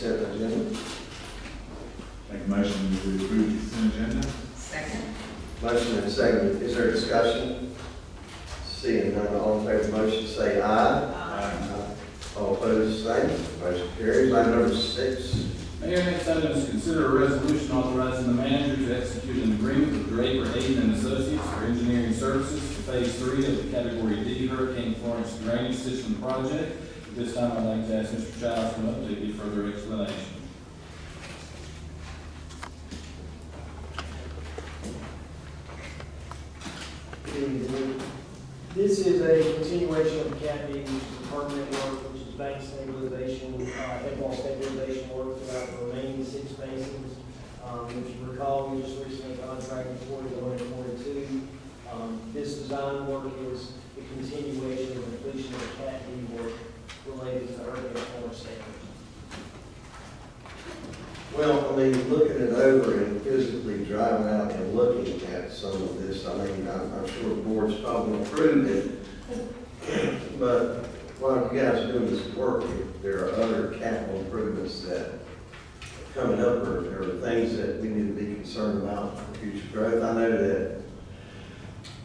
consent agenda. Make a motion to approve the consent agenda. Second. Motion and second. Is there discussion? Seeing none, all in favor of the motion say aye. Aye. All opposed, same. Motion carries. Item number 6. Mayor, next item is consider a resolution authorizing the manager to execute an agreement with Draper, Aden and Associates for engineering services for Phase 3 of the Category D Hurricane Florence Drainage System Project. At this time, I'd like to ask Mr. Childs to come up to give further explanation. This is a continuation of Cat D, which is permanent work, which is bank stabilization, headwall stabilization work throughout the remaining 6 basins. If you recall, we just recently contracted 41 and 42. This design work is the continuation and completion of Cat D work related to hurricane Florence standards. Well, I mean, looking it over and physically driving out and looking at some of this, I mean, I'm sure the board's probably approved it. But while you guys are doing this work, if there are other capital improvements that are coming up or things that we need to be concerned about for future growth. I know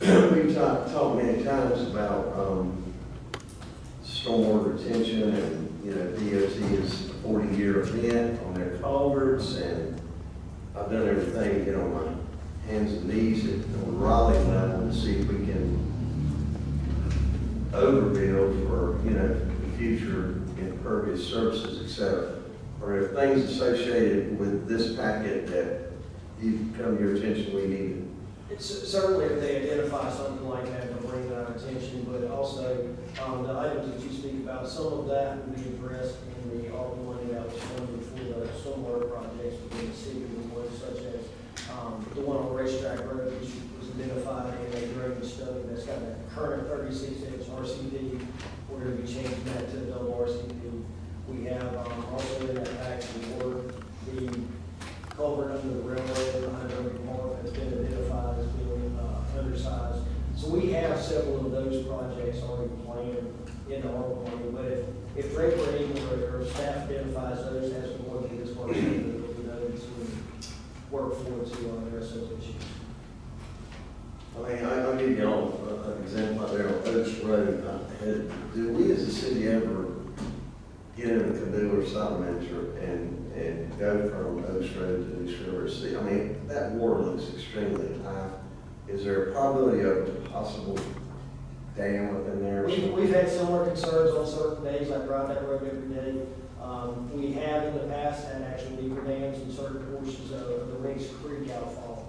that we've talked many times about stormwater retention and, you know, DOT is a 40-year event on their culverts, and I've done everything to get on my hands and knees at the Raleigh level to see if we can overbuild for, you know, the future impervious surfaces, etc. Or if things associated with this packet that you come to your attention we need. It's certainly if they identify something like that, they'll bring it to our attention, but also the items that you speak about, some of that will be addressed in the ARPA money that was funded for the stormwater projects within the city, such as the one on Racetrack Road, which was identified in a drainage study that's got a current 36-inch RCD. We're going to be changing that to a double RCD. We have also in that package work the culvert under the railroad behind Oak Park has been identified as being undersized. So we have several of those projects already planned in the ARPA money, but if Draper or staff identifies those as to what it is, what it is, we know to work forward to address those issues. I mean, I'll give you all an example out there on Oaks Road. Do we as a city ever get in a canoe or something and go from Oaks Road to East River City? I mean, that water looks extremely high. Is there a probability of a possible dam within there? We've had similar concerns on certain days. I drive that road every day. We have in the past had actual deeper dams in certain portions of the Rings Creek outfall.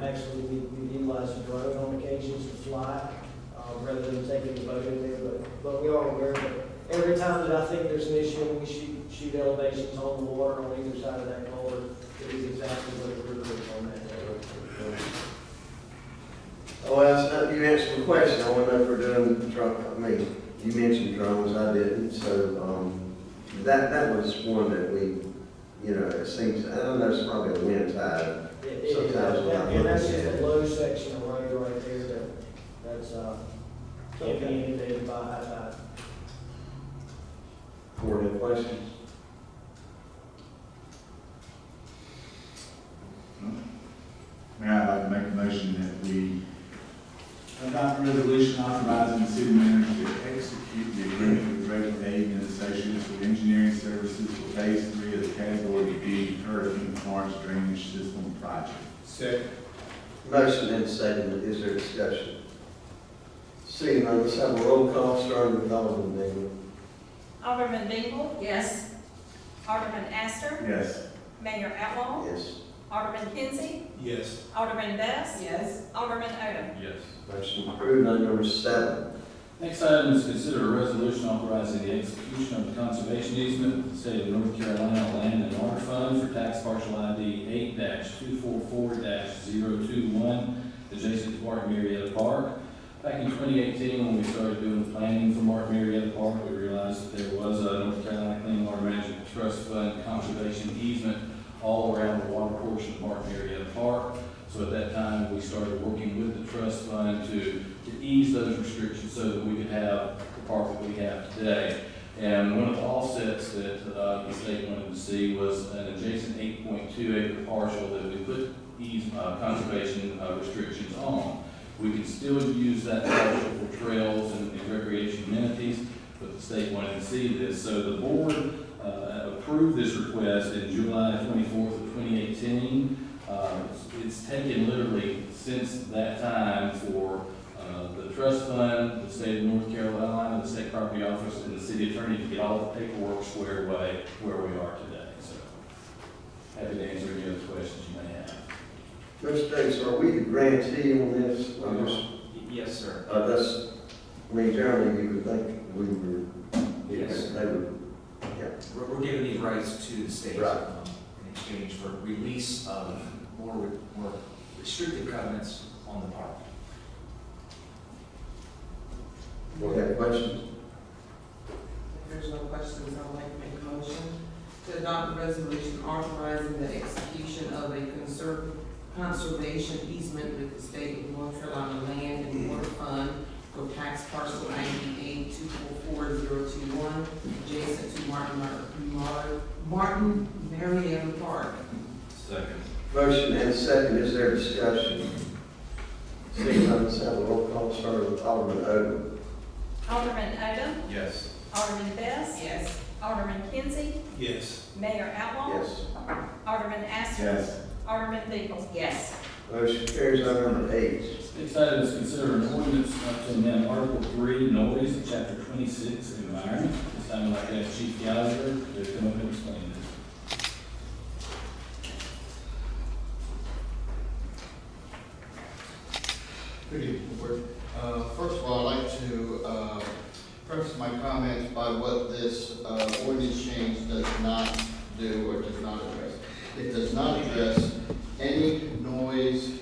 Actually, we've utilized a drone on occasions to fly rather than taking the boat in there, but we are aware that every time that I think there's an issue and we shoot elevations on the water on either side of that culvert, it is exactly what the river is on that day. Oh, well, you answered the question. I want to know if we're doing drone. I mean, you mentioned drones, I didn't. So that was one that we, you know, it seems, I don't know, it's probably a wind tide. Sometimes and that's just a low section of road right there that's can't be inundated by high tide. Board, any questions? Now I'd like to make a motion that we adopt a resolution authorizing the city manager to execute the agreement with Draper, Aden and Associates for engineering services for Phase 3 of the Category D Hurricane Florence Drainage System Project. Second. Motion and second. Is there discussion? Seeing none, let's have a roll call starting with Alderman Bengel. Alderman Bengel? Yes. Alderman Aster? Yes. Mayor Outlaw? Yes. Alderman Kinsey? Yes. Alderman Best? Yes. Alderman Odham? Yes. Motion approved. Item number 7. Next item is consider a resolution authorizing the execution of the conservation easement with the state of North Carolina Land and Water Fund for tax parcel ID 8-244-021 adjacent to Martin Marietta Park. Back in 2018, when we started doing the planning for Martin Marietta Park, we realized that there was a North Carolina Clean Water Management Trust Fund conservation easement all around the water portion of Martin Marietta Park. So at that time, we started working with the trust fund to ease those restrictions so that we could have the park that we have today. And one of the offsets that the state wanted to see was an adjacent 8.2 acre parcel that we put these conservation restrictions on. We can still use that parcel for trails and recreation amenities, but the state wanted to see this. So the board approved this request in July 24th of 2018. It's taken literally since that time for the trust fund, the state of North Carolina, the state property office, and the city attorney to get all the paperwork squared away where we are today. So happy to answer any other questions you may have. Mr. Davis, are we the grantee on this? Yes, sir. I mean, generally, you would think we were, Yes. they would, yeah. We're giving these rights to the state Right. in exchange for release of more restrictive covenants on the park. We have questions? If there's no questions, I would like to make a motion to adopt a resolution authorizing the execution of a conservation easement with the state of North Carolina Land and Water Fund for tax parcel 98244021, adjacent to Martin Marietta Park. Second. Motion and second, is there discussion? Seeing none, let's have a roll call, starting with Alderman Odham. Alderman Odom. Yes. Alderman Best. Yes. Alderman Kinsey. Yes. Mayor Outlaw. Yes. Alderman Aster. Yes. Alderman Bengel. Yes. Motion carries. Item number 8. Next item is consider an ordinance to amend Article 3, noise, of Chapter 26, environment. This time I'd like to ask Chief Gallagher to come up and explain this. Good evening, Board. First of all, I'd like to preface my comments by what this ordinance change does not do or does not address. It does not address any noise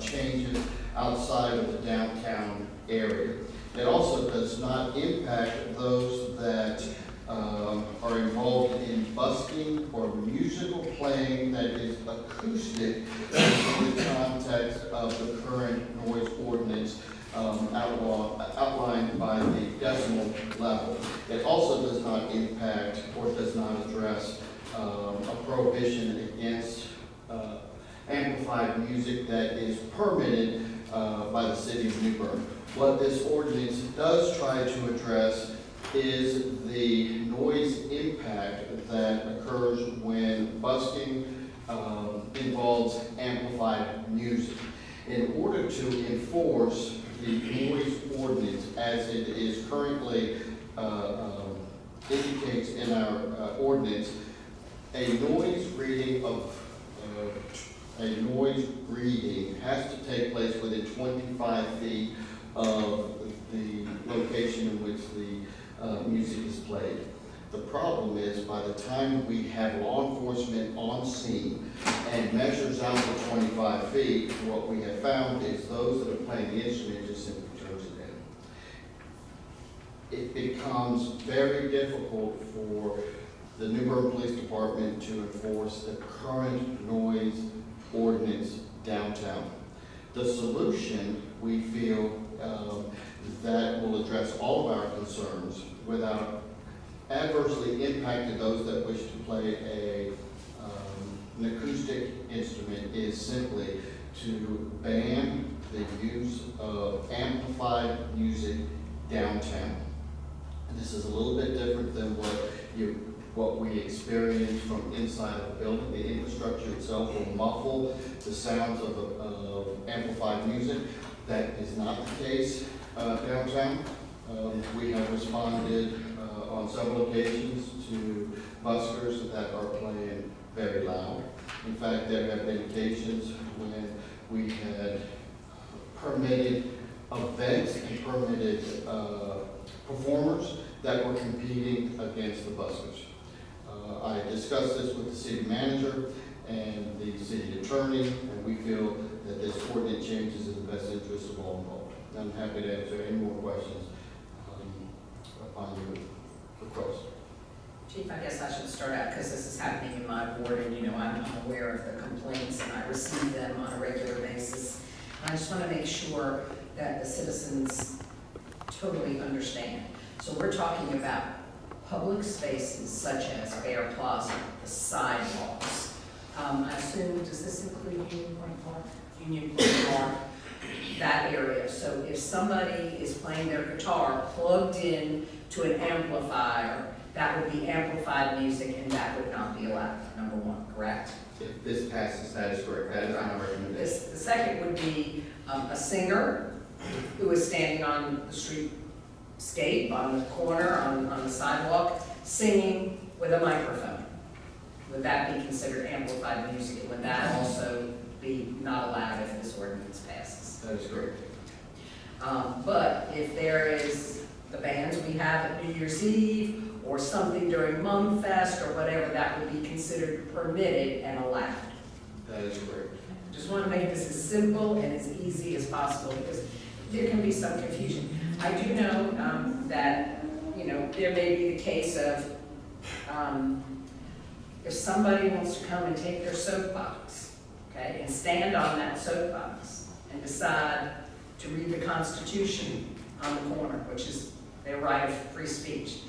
changes outside of the downtown area. It also does not impact those that are involved in busking or musical playing that is acoustic in the context of the current noise ordinance outlined by the decimal level. It also does not impact or does not address a prohibition against amplified music that is permitted by the city of New Bern. What this ordinance does try to address is the noise impact that occurs when busking involves amplified music. In order to enforce the noise ordinance as it is currently indicates in our ordinance, a noise reading has to take place within 25 feet of the location in which the music is played. The problem is, by the time we have law enforcement on scene and measures out to 25 feet, what we have found is those that are playing the instrument just simply turns it down. It becomes very difficult for the New Bern Police Department to enforce the current noise ordinance downtown. The solution, we feel, that will address all of our concerns without adversely impacting those that wish to play an acoustic instrument, is simply to ban the use of amplified music downtown. And this is a little bit different than what we experience from inside of the building. The infrastructure itself will muffle the sounds of amplified music. That is not the case downtown. We have responded on several occasions to buskers that are playing very loud. In fact, there have been occasions when we had permitted events and permitted performers that were competing against the buskers. I discussed this with the city manager and the city attorney, and we feel that this ordinance change is in the best interest of all involved. I'm happy to answer any more questions upon your request. Chief, I guess I should start out because this is happening in my ward, and I'm aware of the complaints and I receive them on a regular basis. And I just want to make sure that the citizens totally understand. So we're talking about public spaces such as Bear Plaza, the sidewalks. I assume, does this include Union Point Park? Union Point Park, that area. So if somebody is playing their guitar plugged in to an amplifier, that would be amplified music and that would not be allowed, number one, correct? If this passes, that is correct. That is my recommendation. The second would be a singer who is standing on the streetscape, on the corner, on the sidewalk, singing with a microphone. Would that be considered amplified music? And would that also be not allowed if this ordinance passes? That is correct. But if there is the bands we have at New Year's Eve or something during Mumfest or whatever, that would be considered permitted and allowed. That is correct. Just want to make this as simple and as easy as possible because there can be some confusion. I do know that, you know, there may be the case of if somebody wants to come and take their soapbox, okay, and stand on that soapbox and decide to read the Constitution on the corner, which is their right of free speech.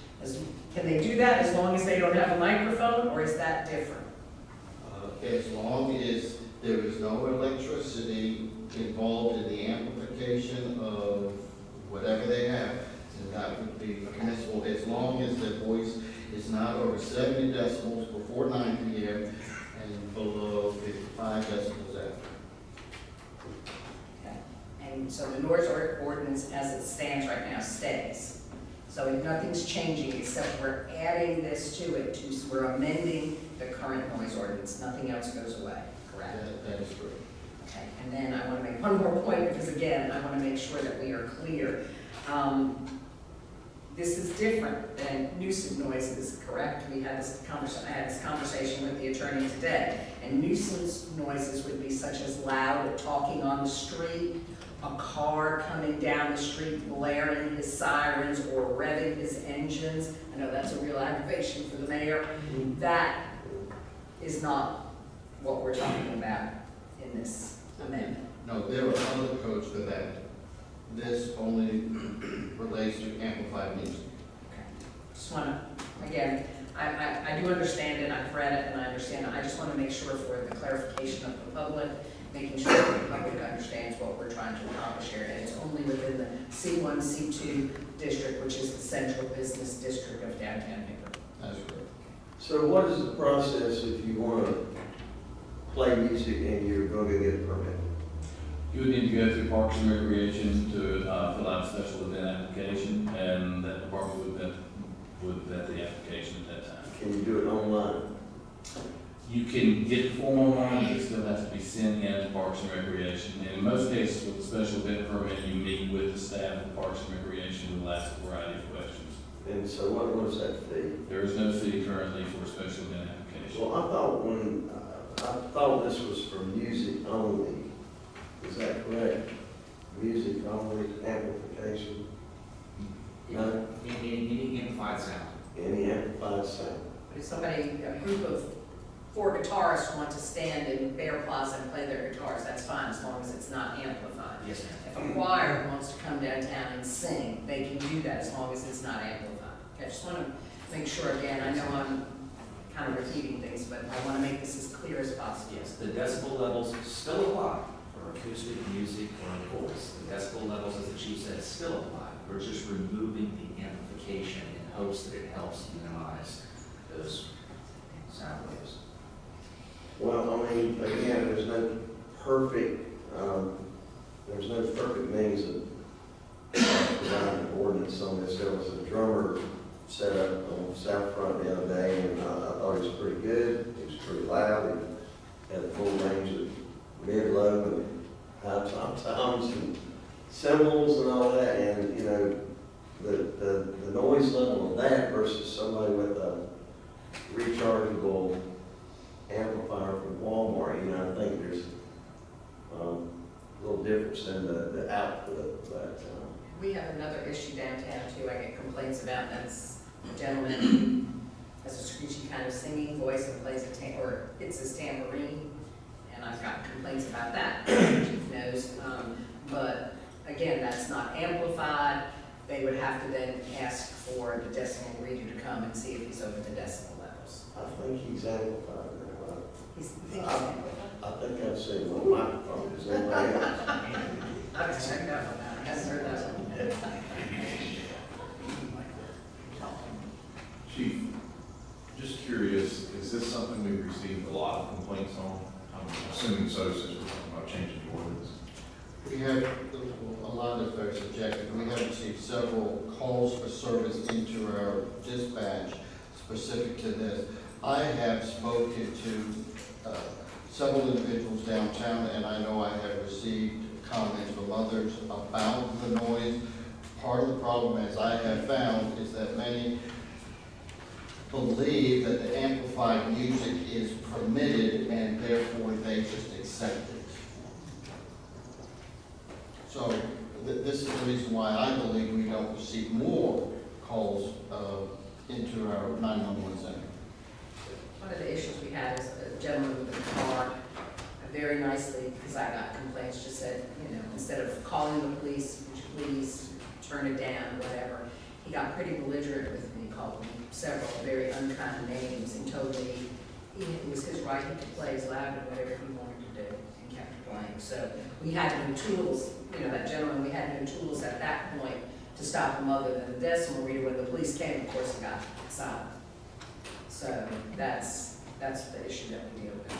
Can they do that as long as they don't have a microphone, or is that different? As long as there is no electricity involved in the amplification of whatever they have, then that would be permissible, as long as the voice is not over 70 decibels before 9 p.m. and below 55 decibels after. Okay. And so the noise ordinance as it stands right now stays. So nothing's changing except we're adding this to it, we're amending the current noise ordinance. Nothing else goes away, correct? That is correct. Okay, and then I want to make one more point because again, I want to make sure that we are clear. This is different than nuisance noises, correct? We had this conversation, I had this conversation with the attorney today, and nuisance noises would be such as loud talking on the street, a car coming down the street blaring his sirens or revving his engines. I know that's a real aggravation for the mayor. That is not what we're talking about in this amendment. No, there are other codes for that. This only relates to amplified music. Okay. Just want to, again, I do understand it, I've read it, and I understand it. I just want to make sure for the clarification of the public, making sure that the public understands what we're trying to accomplish here. And it's only within the C1, C2 district, which is the central business district of downtown Newport. That's correct. So what is the process if you want to play music and you're going to get a permit? You would need to go through Parks and Recreation to fill out a special event application, and that department would vet the application at that time. Can you do it online? You can get the form online, but it still has to be sent in to Parks and Recreation. And in most cases, with a special event permit, you meet with the staff of Parks and Recreation who will ask a variety of questions. And so what is that fee? There is no fee currently for a special event application. Well, I thought this was for music only. Is that correct? Music only, amplification? No? Any amplified sound. Any amplified sound? But if somebody, a group of 4 guitarists want to stand in Bear Plaza and play their guitars, that's fine as long as it's not amplified. Yes, If ma'am. a choir wants to come downtown and sing, they can do that as long as it's not amplified. Okay, I just want to make sure, again, I know I'm kind of repeating things, but I want to make this as clear as possible. Yes, the decibel levels still apply for acoustic music or voice. The decibel levels, as the chief said, still apply. We're just removing the amplification in hopes that it helps minimize those sound waves. Well, I mean, again, there's no perfect means of providing an ordinance on this. There was a drummer set up on South Front the other day, and I thought he was pretty good. He was pretty loud. He had a full range of mid, low, and high toms and cymbals and all that. And you know, the noise level of that versus somebody with a rechargeable amplifier from Walmart, you know, I think there's a little difference in the output. But We have another issue downtown too, I get complaints about, that's a gentleman who has a screechy kind of singing voice and plays or hits his tambourine, and I've got complaints about that, the chief knows. But again, that's not amplified. they would have to then ask for the decimal reader to come and see if he's over the decimal levels. I think he's amplified now. He's, I think I've seen one microphone, is anybody else? I've checked out on that, I haven't heard that one. Chief, just curious, is this something we've received a lot of complaints on? I'm assuming so, since we're talking about changing the ordinance. We have, a lot is very subjective. We have received several calls for service into our dispatch specific to this. I have spoken to several individuals downtown, and I know I have received comments from others about the noise. Part of the problem, as I have found, is that many believe that the amplified music is permitted, and therefore they just accept it. So this is the reason why I believe we don't receive more calls into our 911 center. One of the issues we had is a gentleman with a car, very nicely, because I got complaints, just said, you know, instead of calling the police, would you please turn it down, whatever. He got pretty belligerent with me, called me several very unkind names, and told me it was his right, he could play as loud and whatever he wanted to do, and kept playing. So we had no tools, you know, that gentleman, we had no tools at that point to stop him other than the decimal reader. When the police came, of course, he got silent. So that's the issue that we deal with.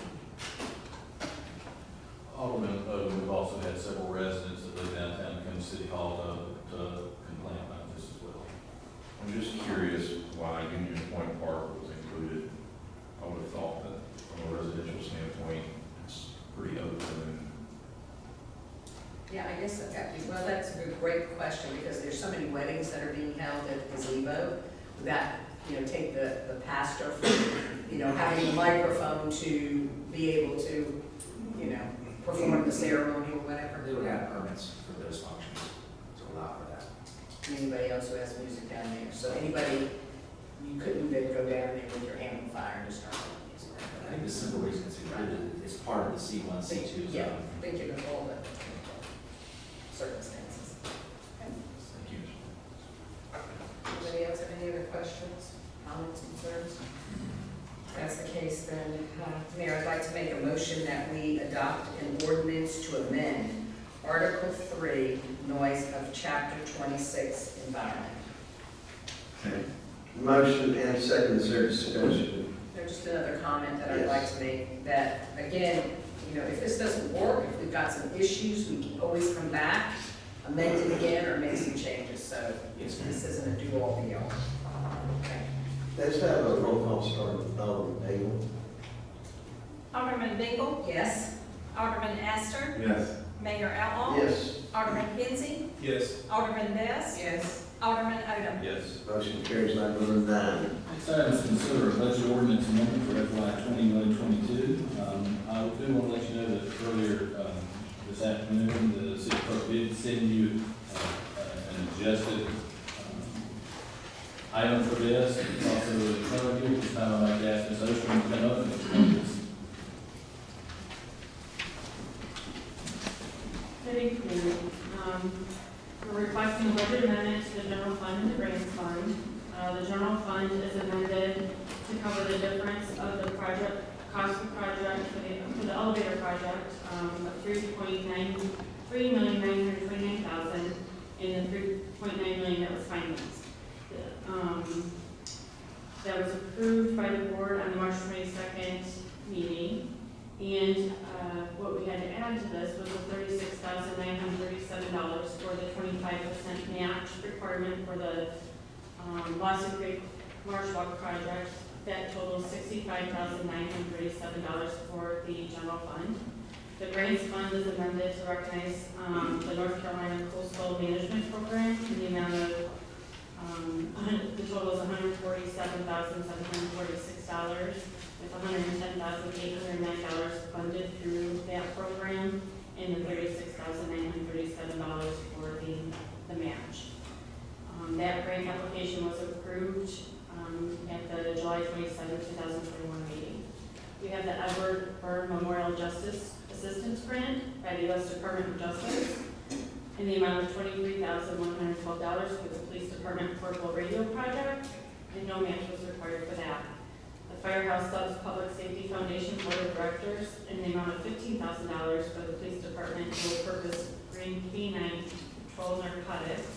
Alderman, we've also had several residents that live downtown come to City Hall to complain about this as well. I'm just curious why Union Point Park was included. I would have thought that from a residential standpoint, it's pretty open. Yeah, I guess well, that's a great question, because there's so many weddings that are being held at the gazebo that, you know, take the pastor from, you know, having a microphone to be able to, you know, perform the ceremony or whatever. They would have permits for those functions to allow for that. Anybody else who has music down there. So anybody, you couldn't then go down there with your amplifier and just start playing music. I think the simple reason it's included is part of the C1, C2 zone. Yeah, thinking of all the circumstances. Thank you. Anybody else have any other questions, comments, concerns? If that's the case, then, Mayor, I'd like to make a motion that we adopt an ordinance to amend Article 3, Noise of Chapter 26, Environment. Motion and second, is there discussion? There's just another comment that I'd like to make, that, again, you know, if this doesn't work, if we've got some issues, we can always come back, amend it again, or make some changes. So this isn't a do-all, be-all. Okay. Let's have a roll call start with Alderman Bengel. Alderman Bengel, Yes? Alderman Aster, Yes. Mayor Outlaw. Yes. Alderman Kinsey, Yes. Alderman Best, Yes. Alderman Odham. Yes. Motion carries 9-9. Next item is consider a budget ordinance amendment for FY 21-22. I do want to let you know that earlier this afternoon, the city clerk did send you an adjusted item for this. It's also in front of you. This time I'd like to ask Ms. Osterman to come up and explain this. Good evening. We're requesting a budget amendment to the general fund and the grants fund. The general fund is amended to cover the difference of the project, cost of project for the elevator project, of $3.929,000 and the $3.9 million that was financed. That was approved by the board on the March 22nd meeting. And what we had to add to this was the $36,937 for the 25% match requirement for the Boston Creek Marsh Walk project. That totals $65,937 for the general fund. The grants fund is amended to recognize the North Carolina Coastal Management Program in the amount of the total is $147,746. With $110,809 funded through that program, and the $36,937 for the match. That grant application was approved at the July 27, 2021 meeting. We have the Bern Memorial Justice Assistance Grant by the U.S. Department of Justice. in the amount of $23,112 for the police department portable radio project, and no match was required for that. The Firehouse Subs Public Safety Foundation Board of Directors in the amount of $15,000 for the police department dual purpose green K9 control narcotics